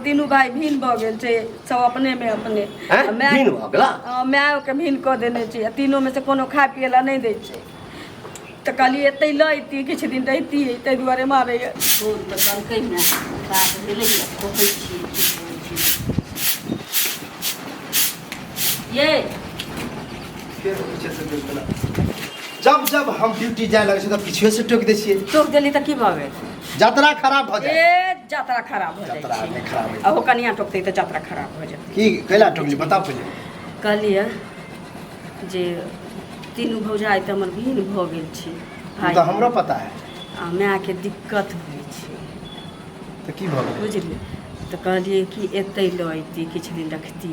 तीनों भाई भिन्न भ गेल छै सब अपने में अपने भिन्न भ गेला माय के भिन्न क देने छै तीनों में से कोनो खाय पिए ला नहीं दै छै त कहलिए एतै लैती किछ दिन रहती तै दुआरे मारे दूध त कलकै ने बात भेलै खोकै छी ये जब जब हम ड्यूटी जाए लगे तो पीछे से टोक दै छियै टोक देली त की भ गेल यात्रा खराब भ जाए यात्रा खराब भ यात्रा जाए नहीं खराब है अब कनिया टोकतै त यात्रा खराब भ जेतै की कैला टोकली बताओ पहले कहलिए जे तीनू भौजाई त हमर भिन्न भ गेल छै भाई तो हमरो पता है आ माय के दिक्कत होइ छै तो की भ गेल बुझलिए तो कहलिए कि एतै लैती किछु दिन रखती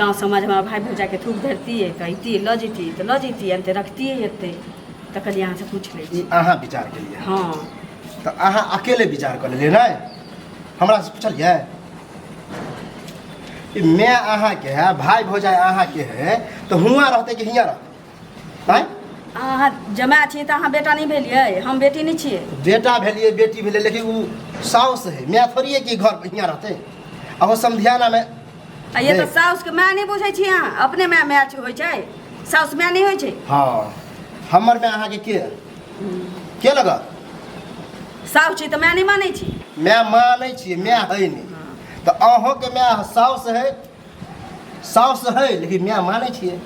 गाँव समाजमे भाई भौजा के थूक धरतियै कहती ल जेती तो ल जेती अंत रखतियै एतै तो कहलिए अहाँ से पूछ लै छी अहाँ विचार केलिए हाँ तो अहाँ अकेले विचार कर लेलिए नहीं हमरा से पूछलिए मैं अहाँ के है भाई भौजाई अहाँ के है तो हुआ रहते कि हियाँ रहते हैं अहाँ जमाए छियै तऽ अहाँ बेटा नहीं भेलियै हम बेटी नहीं छियै बेटा भेलिए बेटी भेलिए लेकिन वो साउस है मैं थोड़ी है कि घर पर हियाँ रहते अब वो समधियाना में ये तो साउस के माय नहीं बुझै छी अहाँ अपने माय मैच होइ छै साउस माय नहीं होइ छै हाँ हमर में अहाँ के लगा साउस छी तऽ माय नहीं मानै छी मैं मानै छियै मैं है नहीं तो अहों के मैं साउस है लेकिन मैं मानै छियै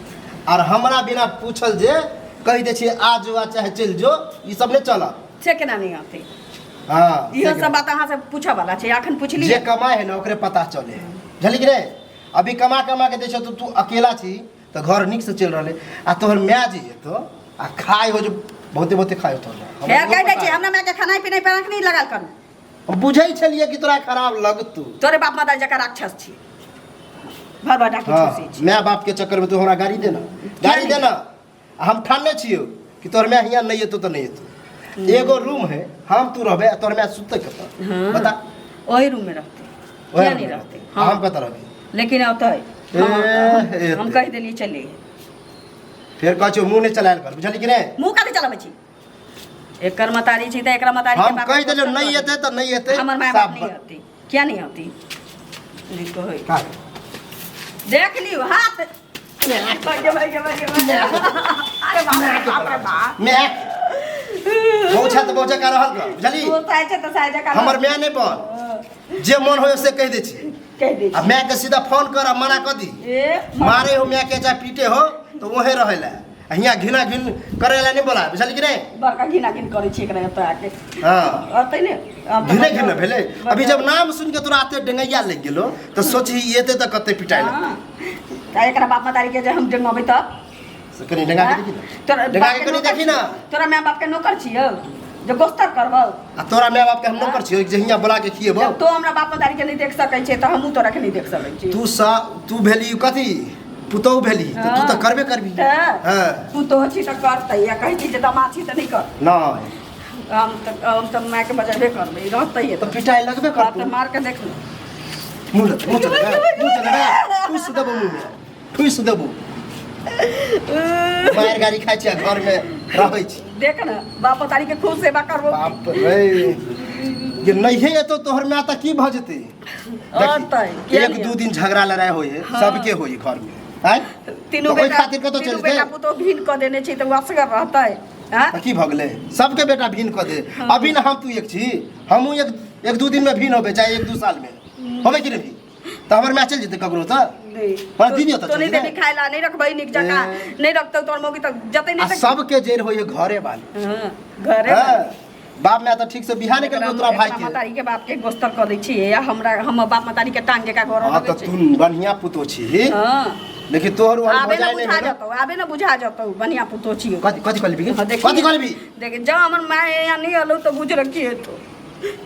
और हमरा बिना पूछल जे कह दे छियै आ जो चाहे चल जो ये सब नहीं चला से केना नहीं आते हाँ इहो सब बात अहाँ से पूछा वाला छै अखन पूछलिए जे कमाए है ना ओकरे पता चले झली रे अभी कमा के दे छो तो तू अकेला छी तो घर निक से चल रहले आ तोहर माय जी तो आ खाए हो जो बहुते खाए हो तो खैर कह दै छी हमरा माय के खाना पीना पर आंख नहीं लगाल कर हम बुझै छलिए कि तोरा खराब लगतू तोरे बाप माता जका राक्षस छी भर बड़ा के खुशी छी माय बाप के चक्कर में तू हमरा गाड़ी देना हम ठानने छियो कि तोहर माय हियाँ नहीं एतो तो नहीं एतो एगो रूम है हम तू रहबे तोहर माय सुतते कत बता ओही रूम में रहते क्या नहीं रहते हम कत रहबे लेकिन औतै हम कह देली चली फिर कह छो मुंह नहीं चलायल कर बुझली कि नहीं मुंह काहे चलाबै छी एकर मतारी छी त एकरा मतारी के हम कह देलियो नहीं एते तो नहीं एते हमर माय बाप नहीं आती क्या नहीं आती नहीं कहै देख लियो हाथ अरे बाप रे बाप मैं बहुत कर रहल कर बुझली हमर माय नहीं बन जे मन होय से कह दे छी कह दे आ माय के सीधा फोन कर मना कर दी मारे हो माय के चाहे पीटे हो तो वहे रहेला हियाँ घिना घिन करे ला नहीं बोला बुझली कि नहीं बड़का घिना घिन करे छी एकरा एत आके हां अतै ने घिने घिन भेले अभी जब नाम सुन के तोरा आते डेंगैया लग गेलो तो सोची एते त कते पिटाई लग का एकरा बाप मतारी के जे हम डेंगबै त कनी डेंगा के देखी तोरा डेंगा के कनी देखी ना तोरा माय बाप के नौकर छियौ जे गोस्तर करबौ आ तोरा माय बाप के हम नौकर छियौ जे हियाँ बोला के खिएबो तो हमरा बाप मतारी के नहीं देख सकै छै त हमहु तोरा के नहीं देख सकै छी तू भेली कथी पुतौ भेली तो तू तो करबे करबी हां पुतौ छी त करतै या कहै छी जे दमाद छी त नहीं कर नहीं हम त माय के बजाबे करबै रहतै तो पिटाई लगबे कर त मार के देख लो मुंह चला ठुस देबो मुंह में ठुस देबो मार गाड़ी खाइ छी घर में रहै छी देख ना बाप तारी के खूब सेवा करबो बाप रे ये नहीं है तो तोहर में आता की भ जते एक दो दिन झगड़ा लड़ाई होई है सबके होई घर में हैं तीनों बेटा खातिर कतो चल बेटा पुतो भिन क देने छी त असगर रहतै हां की भ गेलै सबके बेटा भिन क दे अभी ना हम तू एक छी हमहू एक दो दिन में भिन होबे चाहे एक दो साल में होबे कि नहीं तो हमर में चल जते ककरो त हां दीदी त तो नहीं देबी खाइला नहीं रखबै निक जका नहीं रखतौ तोर मोगी त जतै नहीं सबके जेर होई घरे वाले हां घरे बाप में तो ठीक से बिहार निकल गयो तोरा भाई के मातारी के बाप के गोस्तर क दै छी या हमरा हम बाप मातारी के टांग के का घर हां त तू बढ़िया पुतो छी हां लेकिन तोहर वहां बजाय नहीं आबे ना बुझा जतौ बढ़िया पुतो छी कथि कहलबी कथि कहलबी देख जा हमर माय या नहीं हलो तो गुजर की हेतो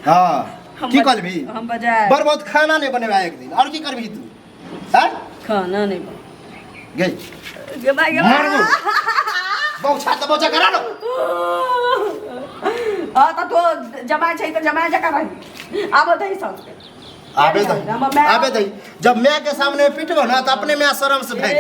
हां की कहलबी हम बजाय बर बहुत खाना नहीं बनेबा एक दिन और की करबी तू हैं खाना नहीं गई गे भाई मार दो बहुछा करा लो हां त तो जमाय छै त जमाय जका रही आबो दही सब आबे दही जब मैं के सामने पिटबो ना तो अपने में शर्म से भाग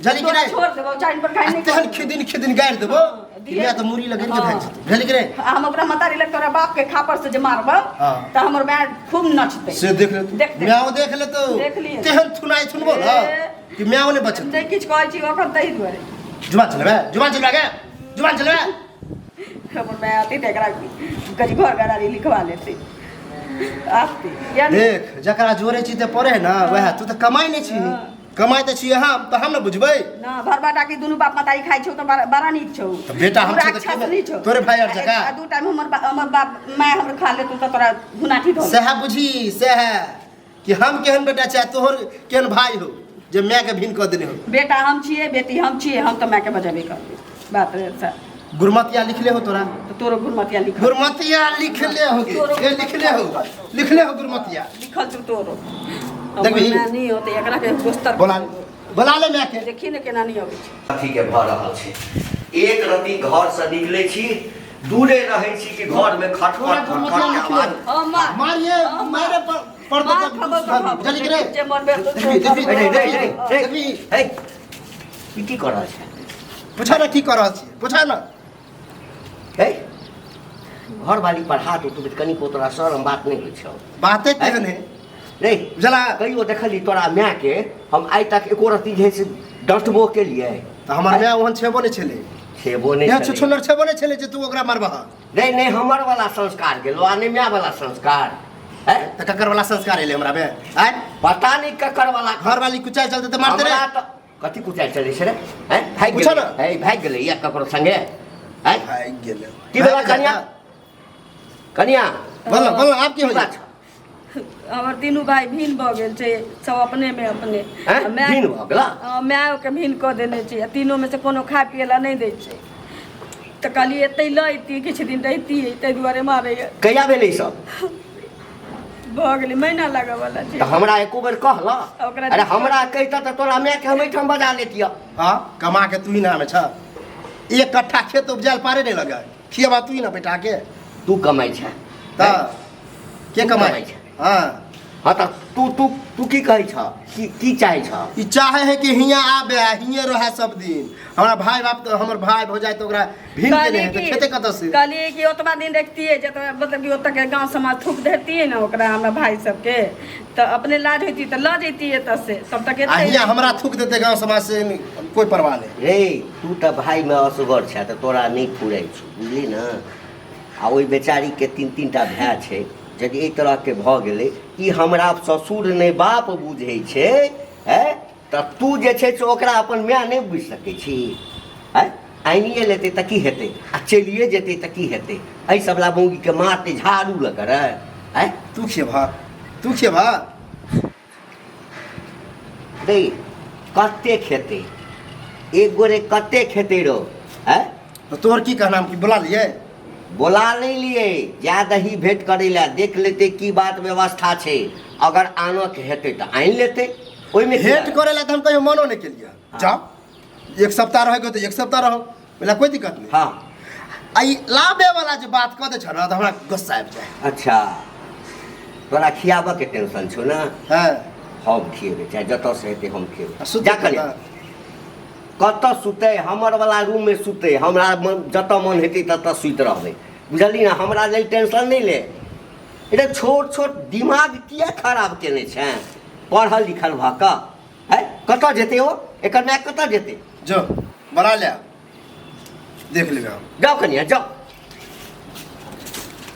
जली कि नहीं छोड़ देबो चाइन पर खाई नहीं तेहन खिदिन गाड़ देबो मैं तो मुरी लगे के भेज भेल के रे हम ओकरा मतारी लग तोरा बाप के खापर से जे मारबो हाँ। त हमर माय खूब नचते से देख ले देख ले। मैं देख ले तो देख लिए। तेहन थुनाई थुनबो ना कि मैं ने बचत नहीं किछ कहै छी ओकर तही दुआरे जुबान चलबे गे जुबान चलबे हमर माय आती तेकरा कजी घर गरारी लिखवा लेते आती यानी देख जकरा जोरे छी ते पड़े ना वह तू तो कमाई नहीं छी कमाई तो छी हम तो हम न बुझबै ना भरबाटा की दुनु बाप मतारी खाइ छौ त बड़ा नीक छौ तो बेटा हम पूरा छी अच्छा तो नहीं छौ तोरे भाई और जका दू टाइम हमर बाप माय हमर खा ले तू त तोरा भुनाठी धो सह बुझी सह कि हम केहन बेटा चाहे तोहर केहन भाई हो जे मैं के भिन क देने हो बेटा हम छिए बेटी हम छिए हम तो माय के बजाबे करबे बात रे सर गुरमतिया लिख ले हो तोरा तो तोरो गुरमतिया लिख गुरमतिया लिख ले हो ये लिख ले हो गुरमतिया लिखल तू तोरो देखबी? मैं नहीं होते एकरा के गोस्तर बोला ले मैं के देखी ने केना नहीं होबै छै अथी के भऽ रहल छै एक रति घर से निकले छी दूरे रहे छी कि घर में खटखट खटखट के आवाज मारिए मारे पर मार खबर जल्दी करे जे मन में देखबी हे की कर रहल छै पूछा ना की कर रहल छी पूछा ना हे घर वाली पढ़ा दो तू कनी को तोरा शरम बात नहीं होइ छौ बाते तेहन है रे जला कहियो देखली तोरा माय के हम आइ तक एको रति जे से डटबो के लिए तो हमर मैं ओहन छेबो नहीं छले छेबो नहीं यहाँ छुछुनर छेबो नहीं छले जे तू ओकरा मारबा नहीं नहीं हमर वाला संस्कार गेलो आ नहीं माय वाला संस्कार है त ककर वाला संस्कार एले हमरा में आय पता नहीं ककर वाला घर वाली कुचाई चलते तो मारते रे हमरा त कथी कुचाई चलै छै रे हैं भाग पूछो गेलै ना। है भाग गेलै या ककरो संगे हैं भाई गेले की भेला कनिया कनिया बोल आप की हो बात हमर तीनू भाई भिन भ गेल छै सब अपने में अपने हैं भिन भ गेला माय के भिन क देने छै तीनों में से कोनो खाय पिए ला नहीं दै छै त कहलिए एतै लैती किछु दिन रहिती तै दुआरे मारे कहिया भेलै ई सब भ गेलै महीना लागऽ वाला छै त हमरा एको बेर कहला ओकरा अरे हमरा कहिता त तोरा माय के हम एठाम बजा लेतिया हां कमा के तू ही नाम छ एक कट्ठा खेत उपजाल पारे नहीं लगा खियाबा तू ही ना बेटा के तू कमाई छै त के तू कमाई कमाई छै। हां हां त तू की कहै छ की चाहै छ ई चाहे है कि हियां आबे हियां रहे सब दिन हमरा भाई बाप तो हमर भाई हो जाए तो ओकरा भिन के नहीं तो खेते कत से कहलिए कि ओतबा दिन रखतिए जतबा मतलब कि ओतऽ के गांव समाज थूक देतिए ना ओकरा हमरा भाई सबके त अपने लाज होती त ल जैती एतऽ से तब तक आ हियां हमरा थूक देते गांव समाज से कोई परवाह नहीं रे तू त भाई में असगर छै त तोरा नहीं फुरै छ बुझली ना आ ओई बेचारी के तीन टा भाय छै यदि एहि तरह के भ गेलै ई हमरा ससुर नहीं बाप बुझै छै है त तू जे छै से ओकरा अपन माय नहीं बुझि सकै छी है आइनिए लेते त की हेतै आ चलिए जेतै त की हेतै एहि सब ला बौगी के मारते झाड़ू लग रे है तू खेबा रे कते खेतै एक गोरे कते खेतै रो है तो तोहर की कहना कि बुला लिए बोला नहीं लिए जा दही भेंट करे ला देख लेते की बात व्यवस्था छै अगर आनो के हेतै त आइन लेते ओइ में भेंट करे ला तो हम कहियो मनो नहीं केलिए जाओ एक सप्ताह रहोगे तो एक सप्ताह रहो बोला कोई दिक्कत नहीं हाँ आई लाबे वाला जो बात कह दे छ ना तो हमरा गुस्सा आबि जाए अच्छा तोरा खियाबऽ के टेंशन छौ ना हां हम खिएबै चाहे जतऽ से हेतै हम खिएबै सुत जा कनिया कतऽ सुतै हमर वाला रूम में सुतै हमरा जतऽ मन हेतै ततऽ सुति रहबै बुझली ना हमरा लेल टेंशन नहीं ले एटा छोट छोट दिमाग किया खराब केने छै पढ़ल लिखल भऽ कऽ है कतऽ जेतै ओ एकर माय कतऽ जेतै जो बना ले देख लेगा जाओ कनिया जाओ